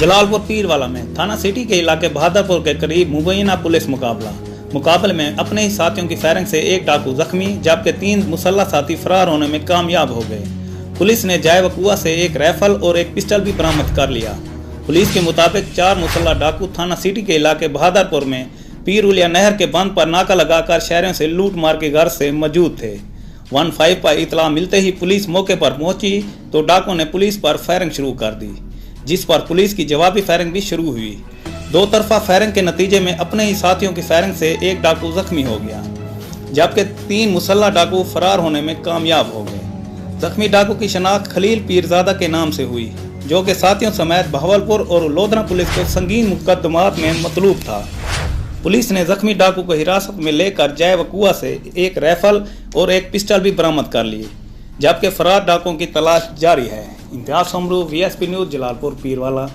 जलालपुर पीरवाला में थाना सिटी के इलाके बहादुरपुर के करीब मुबैना पुलिस मुकाबले में अपने ही साथियों की फायरिंग से एक डाकू जख्मी जबकि 3 मुसल्लह साथी फरार होने में कामयाब हो गए। पुलिस ने जाय वकुआ से एक राइफल और एक पिस्टल भी बरामद कर लिया। पुलिस के मुताबिक 4 मुसल्लह डाकू थाना सिटी के इलाके बहादुरपुर में पीरुलिया नहर के बंद पर नाका लगाकर शहरों से लूट मार के घर से मौजूद थे। 15 पर इतला मिलते ही पुलिस मौके पर पहुंची तो डाकुओं ने पुलिस पर फायरिंग शुरू कर दी, जिस पर पुलिस की जवाबी फायरिंग भी शुरू हुई। 2 तरफा फायरिंग के नतीजे में अपने ही साथियों की फायरिंग से एक डाकू जख्मी हो गया, जबकि 3 मुसल्लह डाकू फरार होने में कामयाब हो गए। जख्मी डाकू की शनाख्त खलील पीरजादा के नाम से हुई, जो कि साथियों समेत बहावलपुर और लोधरा पुलिस को संगीन मुकदमात में मतलूब था। पुलिस ने जख्मी डाकू को हिरासत में लेकर जाय वकुआ से एक राइफल और एक पिस्टल भी बरामद कर ली, जबकि फरार डाकुओं की तलाश जारी है। Imtiyaz Samru, VSP news, Jalalpur Pirwala.